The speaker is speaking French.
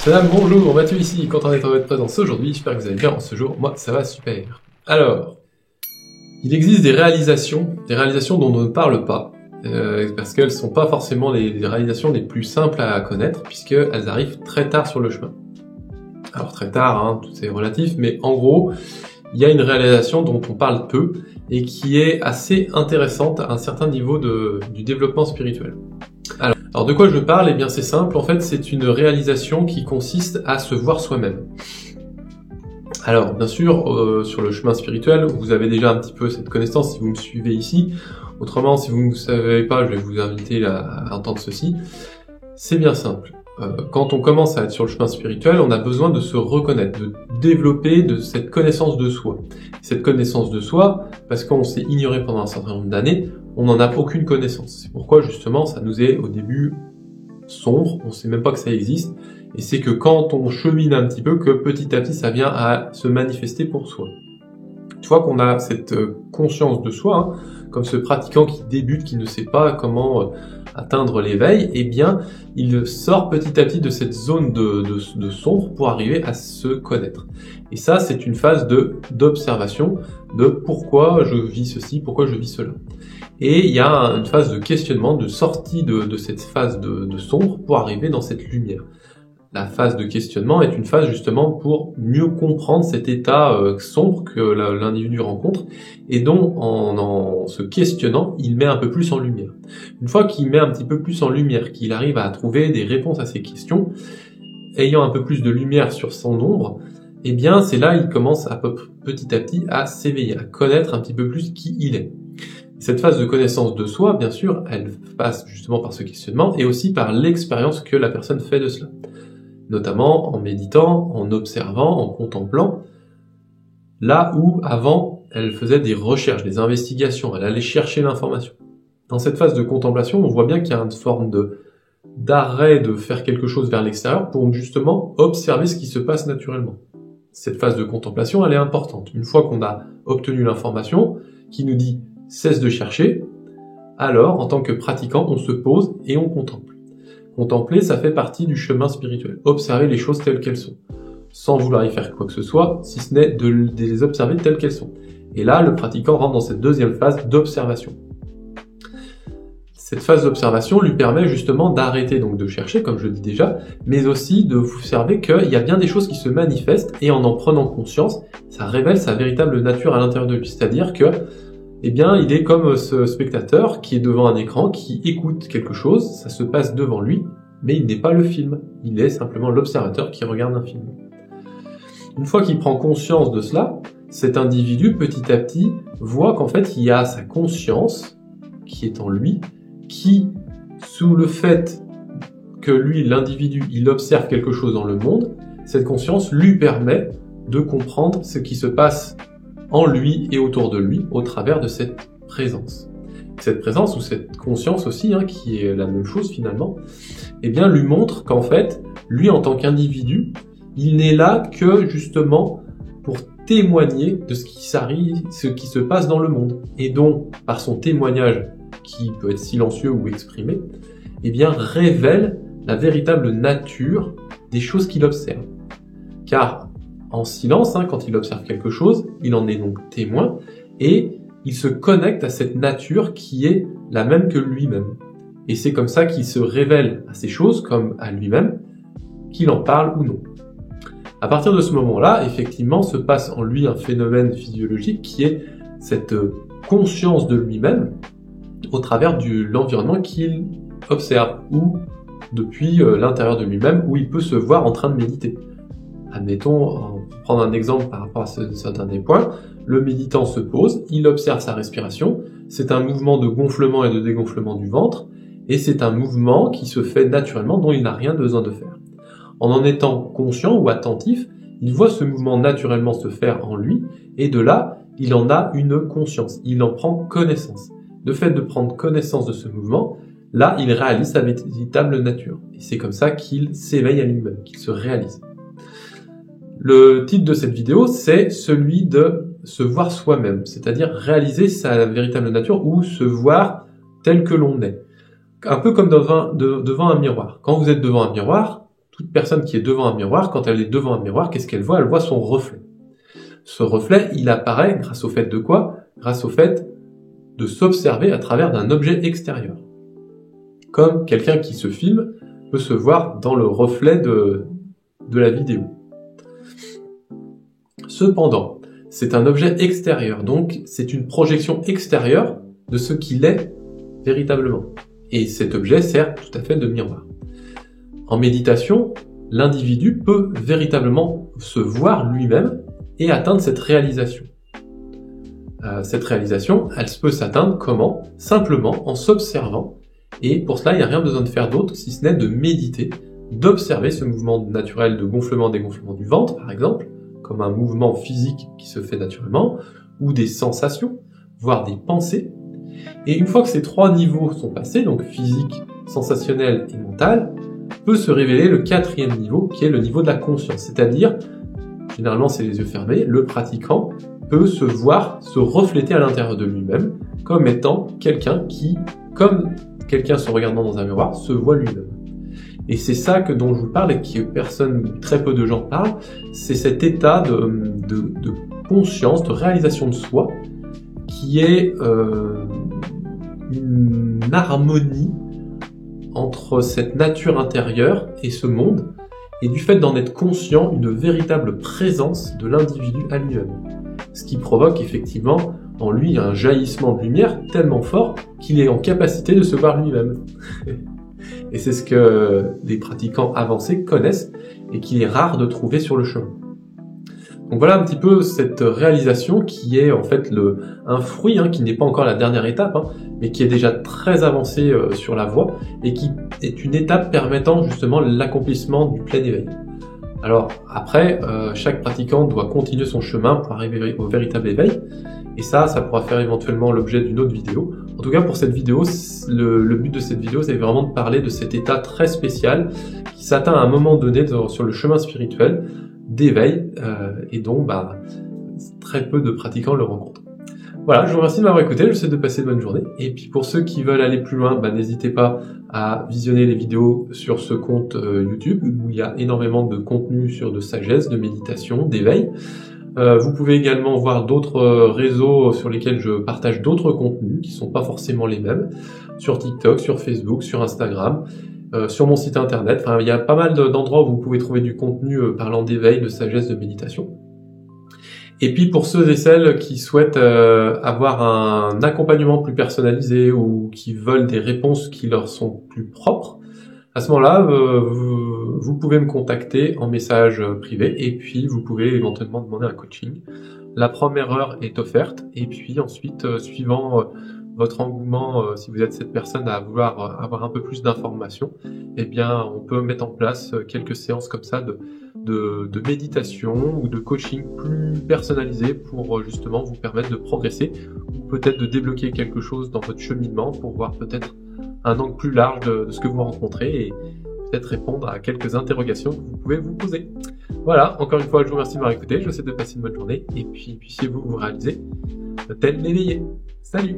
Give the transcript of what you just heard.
Madame, bonjour, Mathieu ici, content d'être en votre présence aujourd'hui, j'espère que vous allez bien en ce jour, moi ça va super. Alors, il existe des réalisations dont on ne parle pas, parce qu'elles sont pas forcément les réalisations les plus simples à connaître, puisqu'elles arrivent très tard sur le chemin. Alors très tard, hein, tout est relatif, mais en gros, il y a une réalisation dont on parle peu, et qui est assez intéressante à un certain niveau du développement spirituel. Alors de quoi je parle? Eh bien c'est simple, en fait c'est une réalisation qui consiste à se voir soi-même. Alors bien sûr, sur le chemin spirituel, vous avez déjà un petit peu cette connaissance si vous me suivez ici. Autrement, si vous ne savez pas, je vais vous inviter à entendre ceci. C'est bien simple. Quand on commence à être sur le chemin spirituel, on a besoin de se reconnaître, de développer de cette connaissance de soi. Cette connaissance de soi, parce qu'on s'est ignoré pendant un certain nombre d'années, on n'en a aucune connaissance. C'est pourquoi justement ça nous est au début sombre, on ne sait même pas que ça existe, et c'est que quand on chemine un petit peu, que petit à petit ça vient à se manifester pour soi. Une fois qu'on a cette conscience de soi, hein, comme ce pratiquant qui débute, qui ne sait pas comment atteindre l'éveil, eh bien, il sort petit à petit de cette zone de sombre pour arriver à se connaître. Et ça, c'est une phase d'observation de pourquoi je vis ceci, pourquoi je vis cela. Et il y a une phase de questionnement, de sortie de cette phase de sombre pour arriver dans cette lumière. La phase de questionnement est une phase justement pour mieux comprendre cet état sombre que l'individu rencontre et dont en se questionnant, il met un peu plus en lumière. Une fois qu'il met un petit peu plus en lumière, qu'il arrive à trouver des réponses à ces questions, ayant un peu plus de lumière sur son ombre, eh bien c'est là il commence petit à petit à s'éveiller, à connaître un petit peu plus qui il est. Cette phase de connaissance de soi, bien sûr, elle passe justement par ce questionnement et aussi par l'expérience que la personne fait de cela. Notamment en méditant, en observant, en contemplant, là où avant elle faisait des recherches, des investigations, elle allait chercher l'information. Dans cette phase de contemplation, on voit bien qu'il y a une forme d'arrêt de faire quelque chose vers l'extérieur pour justement observer ce qui se passe naturellement. Cette phase de contemplation, elle est importante. Une fois qu'on a obtenu l'information qui nous dit « cesse de chercher », alors en tant que pratiquant, on se pose et on contemple. Contempler, ça fait partie du chemin spirituel. Observer les choses telles qu'elles sont, sans vouloir y faire quoi que ce soit, si ce n'est de les observer telles qu'elles sont. Et là, le pratiquant rentre dans cette deuxième phase d'observation. Cette phase d'observation lui permet justement d'arrêter donc de chercher, comme je le dis déjà, mais aussi de vous observer qu'il y a bien des choses qui se manifestent, et en prenant conscience, ça révèle sa véritable nature à l'intérieur de lui. C'est-à-dire que eh bien, il est comme ce spectateur qui est devant un écran, qui écoute quelque chose, ça se passe devant lui, mais il n'est pas le film. Il est simplement l'observateur qui regarde un film. Une fois qu'il prend conscience de cela, cet individu, petit à petit, voit qu'en fait, il y a sa conscience qui est en lui, qui, sous le fait que lui, l'individu, il observe quelque chose dans le monde, cette conscience lui permet de comprendre ce qui se passe en lui et autour de lui, au travers de cette présence. Cette présence, ou cette conscience aussi, hein, qui est la même chose finalement, eh bien lui montre qu'en fait, lui en tant qu'individu, il n'est là que justement pour témoigner de ce qui se passe dans le monde. Et donc, par son témoignage, qui peut être silencieux ou exprimé, eh bien révèle la véritable nature des choses qu'il observe. Car en silence, hein, quand il observe quelque chose, il en est donc témoin, et il se connecte à cette nature qui est la même que lui-même. Et c'est comme ça qu'il se révèle à ces choses, comme à lui-même, qu'il en parle ou non. À partir de ce moment-là, effectivement, se passe en lui un phénomène physiologique qui est cette conscience de lui-même au travers de l'environnement qu'il observe, ou depuis l'intérieur de lui-même, où il peut se voir en train de méditer. Admettons, prendre un exemple par rapport à certains des points, le méditant se pose, il observe sa respiration, c'est un mouvement de gonflement et de dégonflement du ventre, et c'est un mouvement qui se fait naturellement, dont il n'a rien besoin de faire. En étant conscient ou attentif, il voit ce mouvement naturellement se faire en lui, et de là, il en a une conscience, il en prend connaissance. Le fait de prendre connaissance de ce mouvement, là, il réalise sa véritable nature. Et c'est comme ça qu'il s'éveille à lui-même, qu'il se réalise. Le titre de cette vidéo, c'est celui de se voir soi-même, c'est-à-dire réaliser sa véritable nature ou se voir tel que l'on est. Un peu comme devant un miroir. Quand vous êtes devant un miroir, toute personne qui est devant un miroir, quand elle est devant un miroir, qu'est-ce qu'elle voit? Elle voit son reflet. Ce reflet, il apparaît grâce au fait de quoi? Grâce au fait de s'observer à travers d'un objet extérieur. Comme quelqu'un qui se filme peut se voir dans le reflet de la vidéo. Cependant, c'est un objet extérieur, donc c'est une projection extérieure de ce qu'il est véritablement. Et cet objet sert tout à fait de miroir. En méditation, l'individu peut véritablement se voir lui-même et atteindre cette réalisation. Cette réalisation, elle peut s'atteindre comment? Simplement en s'observant. Et pour cela, il n'y a rien besoin de faire d'autre, si ce n'est de méditer, d'observer ce mouvement naturel de gonflement-dégonflement du ventre, par exemple, comme un mouvement physique qui se fait naturellement, ou des sensations, voire des pensées. Et une fois que ces trois niveaux sont passés, donc physique, sensationnel et mental, peut se révéler le quatrième niveau, qui est le niveau de la conscience. C'est-à-dire, généralement c'est les yeux fermés, le pratiquant peut se voir, se refléter à l'intérieur de lui-même, comme étant quelqu'un qui, comme quelqu'un se regardant dans un miroir, se voit lui-même. Et c'est ça dont je vous parle et que très peu de gens parlent, c'est cet état de conscience, de réalisation de soi, qui est une harmonie entre cette nature intérieure et ce monde, et du fait d'en être conscient, une véritable présence de l'individu à lui-même. Ce qui provoque effectivement en lui un jaillissement de lumière tellement fort qu'il est en capacité de se voir lui-même. Et c'est ce que les pratiquants avancés connaissent et qu'il est rare de trouver sur le chemin. Donc voilà un petit peu cette réalisation qui est en fait un fruit, qui n'est pas encore la dernière étape, mais qui est déjà très avancé sur la voie et qui est une étape permettant justement l'accomplissement du plein éveil. Alors après, chaque pratiquant doit continuer son chemin pour arriver au véritable éveil, et ça pourra faire éventuellement l'objet d'une autre vidéo. En tout cas pour cette vidéo, le but de cette vidéo c'est vraiment de parler de cet état très spécial qui s'atteint à un moment donné sur le chemin spirituel d'éveil, et dont très peu de pratiquants le rencontrent. Voilà, je vous remercie de m'avoir écouté, je vous souhaite de passer une bonne journée, et puis pour ceux qui veulent aller plus loin, n'hésitez pas à visionner les vidéos sur ce compte YouTube, où il y a énormément de contenu sur de sagesse, de méditation, d'éveil. Vous pouvez également voir d'autres réseaux sur lesquels je partage d'autres contenus qui sont pas forcément les mêmes, sur TikTok, sur Facebook, sur Instagram, sur mon site internet. Enfin, il y a pas mal d'endroits où vous pouvez trouver du contenu parlant d'éveil, de sagesse, de méditation. Et puis pour ceux et celles qui souhaitent avoir un accompagnement plus personnalisé ou qui veulent des réponses qui leur sont plus propres, à ce moment-là, vous pouvez me contacter en message privé et puis vous pouvez éventuellement demander un coaching. La première heure est offerte et puis ensuite, suivant votre engouement, si vous êtes cette personne à vouloir avoir un peu plus d'informations, eh bien on peut mettre en place quelques séances comme ça de méditation ou de coaching plus personnalisé pour justement vous permettre de progresser ou peut-être de débloquer quelque chose dans votre cheminement pour voir peut-être un angle plus large de ce que vous rencontrez et peut-être répondre à quelques interrogations que vous pouvez vous poser. Voilà, encore une fois, je vous remercie de m'avoir écouté, je vous souhaite de passer une bonne journée et puis puissiez-vous vous réaliser tel l'éveillé. Salut!